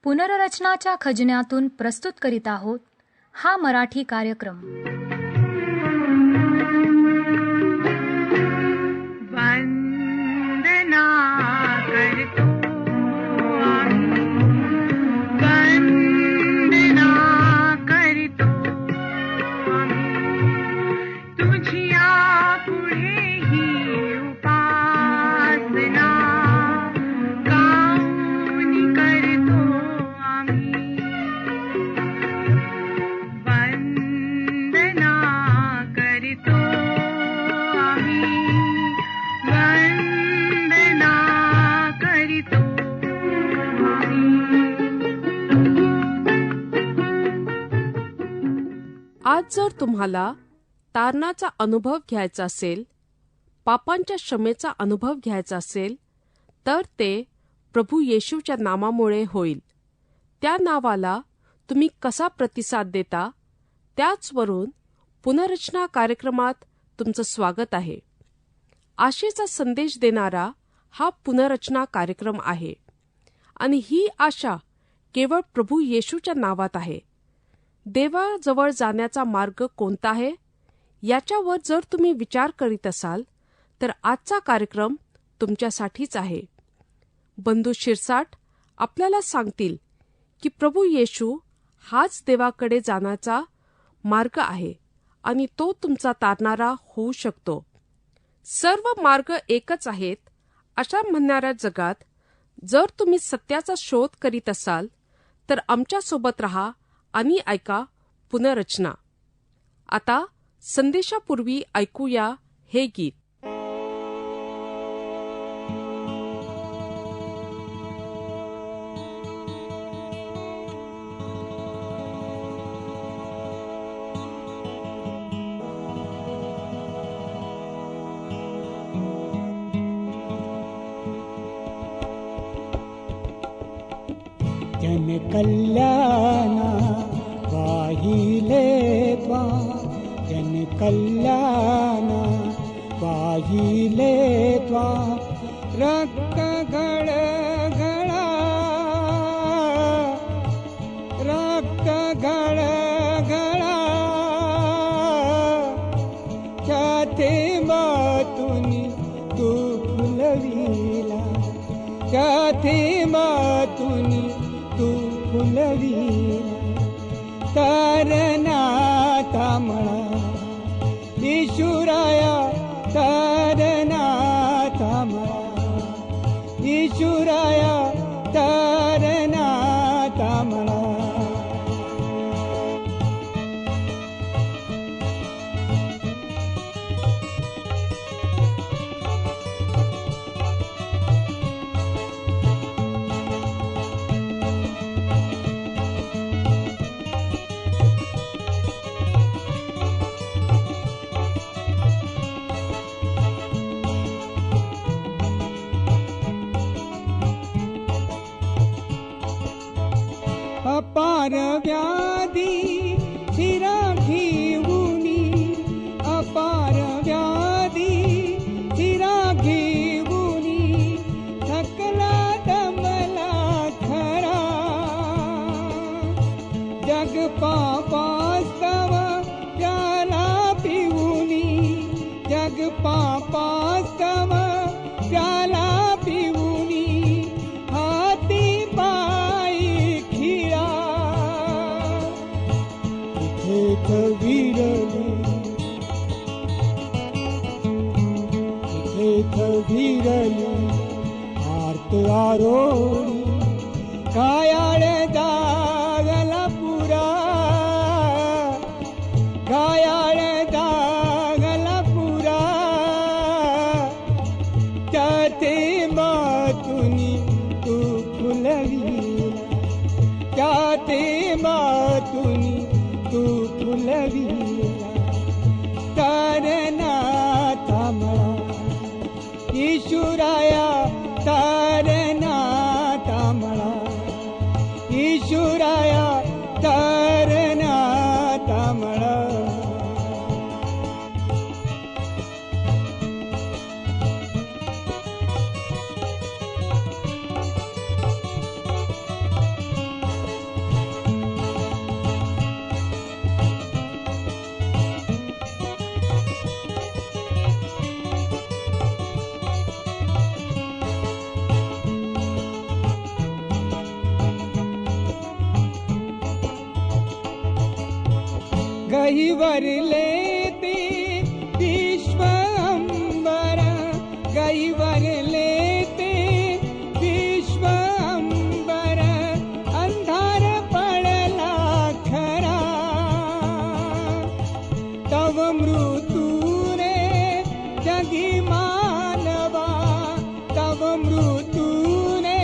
पुनर्रचनाच्या खजिन्यातून प्रस्तुत करीत आहोत हा मराठी कार्यक्रम. वंदना करतो आम्ही, वंदना करतो आम्ही, तुझ्या पुढे ही उपासना गाऊन करतो आम्ही. वंदना करतो आम्ही, वंदना करतो आम्ही. आज जर तुम्हाला तारणाचा अनुभव घ्यायचा असेल, पापांच्या क्षमेचा अनुभव घ्यायचा असेल, तर ते प्रभू येशूच्या नामामुळे होईल. त्या नावाला तुम्ही कसा प्रतिसाद देता, त्याचवरून पुनर्रचना कार्यक्रमात तुमचं स्वागत आहे. आशेचा संदेश देणारा हा पुनर्रचना कार्यक्रम आहे आणि ही आशा केवळ प्रभू येशूच्या नावात आहे. देवाजवळ जाण्याचा मार्ग कोणता आहे याच्यावर जर तुम्ही विचार करीत असाल तर आजचा कार्यक्रम तुमच्यासाठीच आहे. बंधू शिरसाट आपल्याला सांगतील की प्रभू येशू हाच देवाकडे जाण्याचा मार्ग आहे आणि तो तुमचा तारणारा होऊ शकतो. सर्व मार्ग एकच आहेत अशा म्हणणाऱ्या जगात जर तुम्ही सत्याचा शोध करीत असाल तर आमच्यासोबत रहा आणि ऐका पुनर्रचना. आता संदेशापूर्वी ऐकूया हे गीत. जनकल्याणा वाहिले त्वा, जनकल्याणा वाहिले त्वा, रक्त गळगळा, रक्त गळगळा, त्याथे मातुनी तू फुलविला, त्याथे मातुनी तू फुलविला. तारनाथा म्हणा ईशुराया, तारनाथा म्हणा ईशुराया, तारनाथा म्हणा. अपार व्याधी शिरा घेऊनी, अपार व्याधी शिरा घेऊनी, थकला दमला खरा, जग पापास्तव प्याला पिऊनी, जग पापास्तव प्याला पिऊनी, हाती पायी खिळा, इथेच विरली, इथेच विरली, आर्त आरोळी, कायाळ दागला पुरा, कायाळ दागला पुरा, त्याते मातुनी तू फुलविला, त्याते मातुनी तू फुलविला. तारनाथा म्हणा ईशुराया, तारनाथा म्हणा ईशुराया, तारनाथा म्हणा. गहिवरले ते विश्व अंबर, गहिवरले ते विश्व अंबर, अंधार पडला खरा, तव मृत्यू रे जगी मानवा, तव मृत्यू रे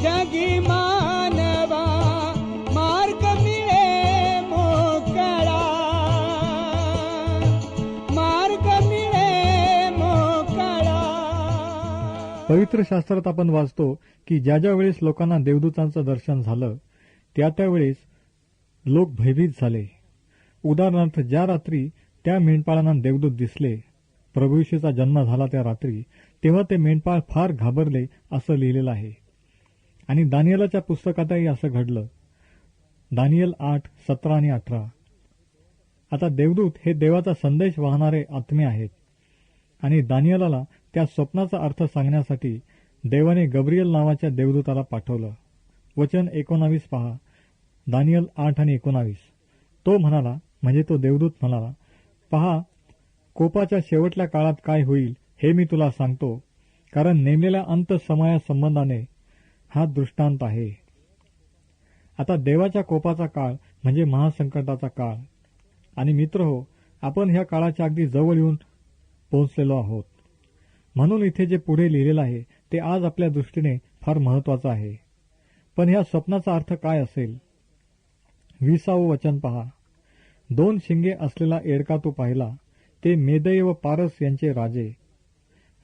जगी मानवा, मार्ग मिळे मोकळा, मार्ग मिळे मोकळा. पवित्र शास्त्रात आपण वाचतो की ज्या ज्या वेळेस लोकांना देवदूतांचं दर्शन झालं त्या त्यावेळेस लोक भयभीत झाले. उदाहरणार्थ, ज्या रात्री त्या मेंढपाळांना देवदूत दिसले, प्रभू येशूचा जन्म झाला त्या रात्री, तेव्हा ते मेंढपाळ फार घाबरले असं लिहिलेलं आहे. आणि दानियेलाच्या पुस्तकातही असं घडलं. दानियल 8:17 आणि 18. आता देवदूत हे देवाचा संदेश वाहणारे आत्मे आहेत आणि दानियेलाला त्या स्वप्नाचा अर्थ सांगण्यासाठी देवाने गब्रियल नावाच्या देवदूताला पाठवलं. वचन 19 पहा, दानियल 8 आणि 19. तो म्हणाला, म्हणजे तो देवदूत म्हणाला, पहा, कोपाच्या शेवटल्या काळात काय होईल हे मी तुला सांगतो, कारण नेमलेल्या अंत समया संबंधाने हा दृष्टांत आहे. आता देवाच्या कोपाचा काळ म्हणजे महासंकटाचा काळ. आणि मित्र हो, आपण ह्या काळाच्या अगदी जवळ येऊन पोहोचलेलो आहोत. म्हणून इथे जे पुढे लिहिलेलं आहे ते आज आपल्या दृष्टीने फार महत्वाचं आहे. पण ह्या स्वप्नाचा अर्थ काय असेल? 20 वचन पहा, 2 शिंगे असलेला एडका तो पाहिला, ते मेदय व पारस यांचे राजे.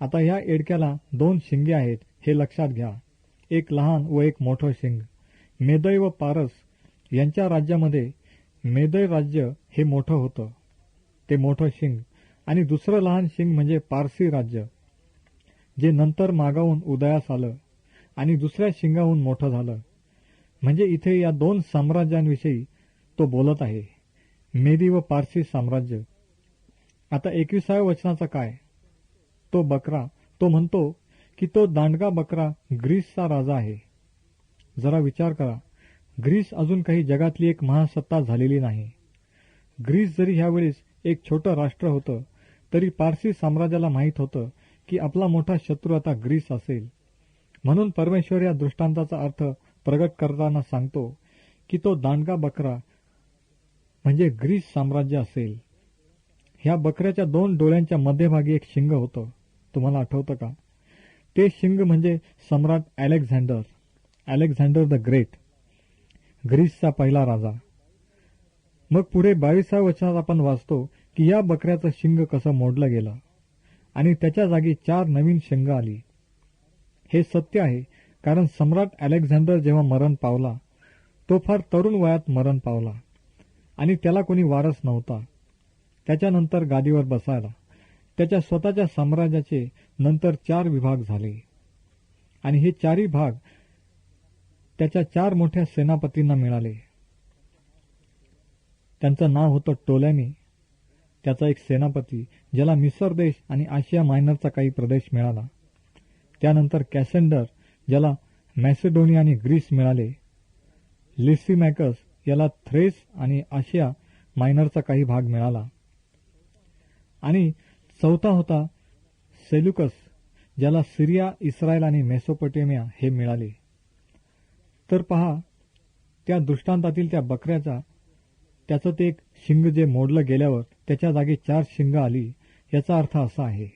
आता ह्या एडक्याला 2 शिंगे आहेत हे लक्षात घ्या, एक लहान व एक मोठं शिंग. मेदय व पारस यांच्या राज्यामध्ये मेदय राज्य हे मोठं होतं, ते मोठं शिंग, आणि दुसरं लहान शिंग म्हणजे पारसी राज्य, जे नंतर मागावून उदयास आलं आणि दुसऱ्या शिंगाहून मोठं झालं. म्हणजे इथे या 2 साम्राज्यांविषयी तो बोलत आहे, मेदी व पारसी साम्राज्य. आता 21व्या वचनाचं काय? तो बकरा, तो म्हणतो की तो दांडगा बकरा ग्रीसचा राजा आहे. जरा विचार करा, ग्रीस अजून काही जगातली एक महासत्ता झालेली नाही. ग्रीस जरी ह्यावेळेस एक छोटं राष्ट्र होतं, तरी पारसी साम्राज्याला माहीत होतं की आपला मोठा शत्रू आता ग्रीस असेल. म्हणून परमेश्वर या दृष्टांताचा अर्थ प्रगट करताना सांगतो की तो दांडगा बकरा म्हणजे ग्रीस साम्राज्य असेल. ह्या बकऱ्याच्या 2 डोळ्यांच्या मध्यभागी एक शिंग होतं, तुम्हाला आठवतं का? ते शिंग म्हणजे सम्राट अलेक्झांडर द ग्रेट, ग्रीसचा पहिला राजा. मग पुढे 22व्या वचनात आपण वाचतो की या बकऱ्याचं शिंग कसं मोडलं गेलं आणि त्याच्या जागी 4 नवीन शिंग आली. हे सत्य आहे, कारण सम्राट अलेक्झांडर जेव्हा मरण पावला, तो फार तरुण वयात मरण पावला आणि त्याला कोणी वारस नव्हता. त्याच्यानंतर गादीवर बसायला त्याच्या स्वतःच्या साम्राज्याचे नंतर 4 विभाग झाले आणि हे 4ही भाग त्याच्या 4 मोठ्या सेनापतींना मिळाले. त्यांचं नाव होतं टोलेमी, त्याचा एक सेनापती, ज्याला मिसर देश आणि आशिया मायनरचा काही प्रदेश मिळाला. त्यानंतर कॅसेंडर, ज्याला मॅसेडोनिया आणि ग्रीस मिळाले. लिसिमॅकस, याला थ्रेस आणि आशिया मायनरचा काही भाग मिळाला. आणि 4था होता सेल्युकस, ज्याला सिरिया, इस्रायल आणि मेसोपोटेमिया हे मिळाले. तर पहा, त्या दृष्टांतातील त्या बकऱ्याचा त्याचं ते एक शिंग जे मोडलं गेल्यावर त्याच्या जागी 4 शिंग आली, याचा अर्थ असा आहे,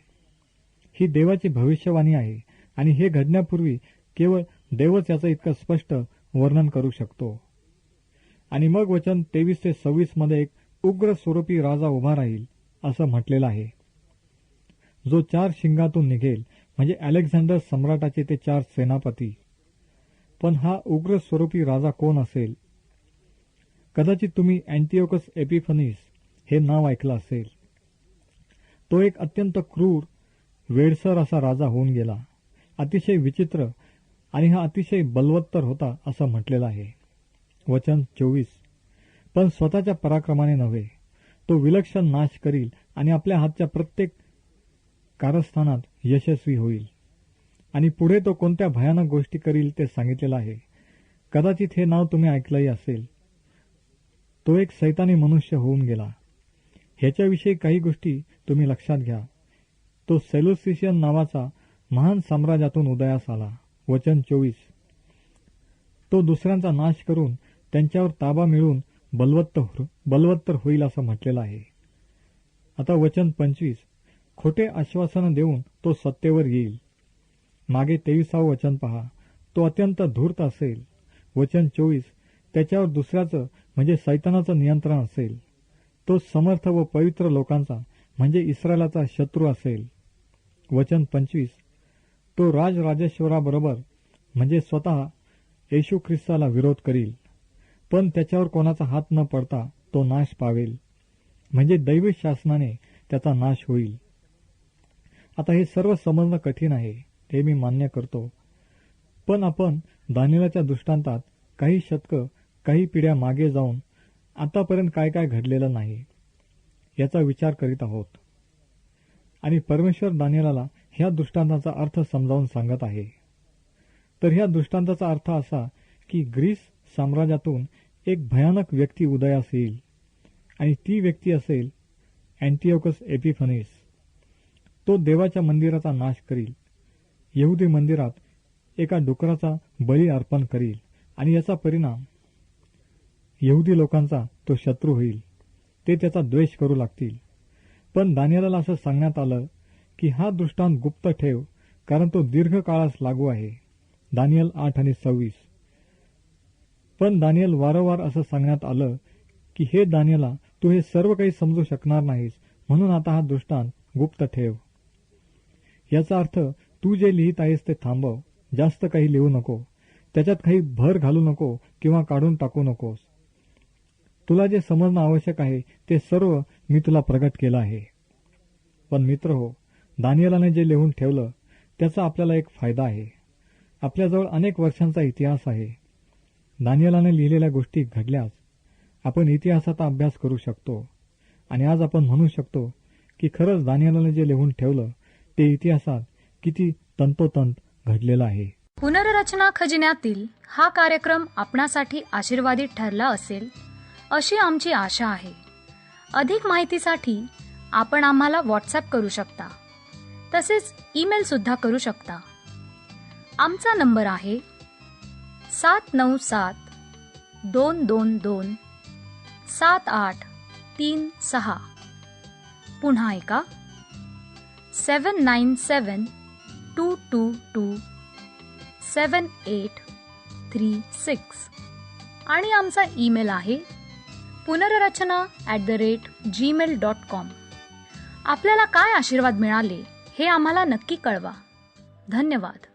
ही देवाची भविष्यवाणी आहे आणि हे घडण्यापूर्वी केवळ देवच याचं इतकं स्पष्ट वर्णन करू शकतो. आणि मग वचन 23 ते 26 मध्ये एक उग्र स्वरूपी राजा उभा राहील असं म्हटलेलं आहे, जो 4 शिंगातून निघेल, म्हणजे अलेक्झांडर सम्राटाचे ते 4 सेनापती. पण हा उग्र स्वरूपी राजा कोण असेल? कदाचित तुम्ही अँटिओकस एपिफनीस हे नाव ऐकलं असेल. तो एक अत्यंत क्रूर, वेडसर असा राजा होऊन गेला. अतिशय विचित्र आणि हा अतिशय बलवत्तर होता असं म्हटलेलं आहे. वचन 24. पण स्वतःच्या पराक्रमाने नव्हे, तो विलक्षण नाश करील आणि आपल्या हातच्या प्रत्येक कारस्थानात यशस्वी होईल. आणि पुढे तो कोणत्या भयानक गोष्टी करील ते सांगितलेलं आहे. कदाचित हे नाव तुम्ही ऐकलंही असेल. तो एक सैतानी मनुष्य होऊन गेला. ह्याच्याविषयी काही गोष्टी तुम्ही लक्षात घ्या. तो सेल्युसियन नावाचा महान साम्राज्यातून उदयास आला. वचन 24. तो दुसऱ्यांचा नाश करून त्यांच्यावर ताबा मिळवून बलवत्तर होईल असं म्हटलेलं आहे. आता वचन 25. खोटे आश्वासन देऊन तो सत्तेवर येईल. मागे 23 वचन पहा. तो अत्यंत धूर्त असेल. वचन 24. त्याच्यावर दुसऱ्याचं म्हणजे सैतानाचं नियंत्रण असेल. तो समर्थ व पवित्र लोकांचा म्हणजे इस्रायलाचा शत्रू असेल. वचन 25. तो राजराजेश्वराबरोबर म्हणजे स्वतः येशू ख्रिस्ताला विरोध करील, पण त्याच्यावर कोणाचा हात न पडता तो नाश पावेल, म्हणजे दैवी शासनाने त्याचा नाश होईल. आता हे सर्व समजणं कठीण आहे, हे मी मान्य करतो. पण आपण दानिएलाच्या दृष्टांतात काही शतकं काही पिढ्या मागे जाऊन आतापर्यंत काय काय घडलेलं नाही याचा विचार करीत आहोत. आणि परमेश्वर दानिएलाला ह्या दृष्टांताचा अर्थ समजावून सांगत आहे. तर ह्या दृष्टांताचा अर्थ असा की ग्रीस साम्राज्यातून एक भयानक व्यक्ती उदयास येईल आणि ती व्यक्ती असेल अँटिओकस एपिफनीस. तो देवाच्या मंदिराचा नाश करील. यहुदी मंदिरात एका डुकराचा बळी अर्पण करील आणि याचा परिणाम यहुदी लोकांचा तो शत्रू होईल. ते त्याचा द्वेष करू लागतील. पण दानिएलाला असं सांगण्यात आलं की हा दृष्टांत गुप्त ठेव, कारण तो दीर्घ काळास लागू आहे. दानिएल 8:26. पण दानिएल वारंवार असं सांगण्यात आलं की हे दानिएला, तू हे सर्व काही समजू शकणार नाहीस, म्हणून आता हा दृष्टांत गुप्त ठेव. याचा अर्थ तू जे लिहित आहेस ते थांबव. जास्त काही लिहू नको. त्याच्यात काही भर घालू नको किंवा काढून टाकू नकोस. तुला जे समजणं आवश्यक आहे ते सर्व मी तुला प्रगट केलं आहे. पण मित्र हो, दानिएलाने जे लिहून ठेवलं त्याचा आपल्याला एक फायदा आहे. आपल्याजवळ अनेक वर्षांचा इतिहास आहे. दानिएलाने लिहिलेल्या गोष्टी घडल्यास आपण इतिहासाचा अभ्यास करू शकतो आणि आज आपण म्हणू शकतो की खरंच दानिएलाने जे लिहून ठेवलं ते इतिहासात किती तंतोतंत घडलेलं आहे. पुनर्रचना खजिन्यातील हा कार्यक्रम आपणासाठी आशीर्वादित ठरला असेल अशी आमची आशा आहे. अधिक माहितीसाठी आपण आम्हाला व्हॉट्सअप करू शकता. तसेच ईमेल सुद्धा करू शकता. आमचा नंबर आहे 797-222-7836. पुन्हा ऐका 797-222-7836. आणि आमचा ईमेल आहे punararachana@gmail.com. आपल्याला काय आशीर्वाद मिळाले हे आम्हाला नक्की कळवा. धन्यवाद.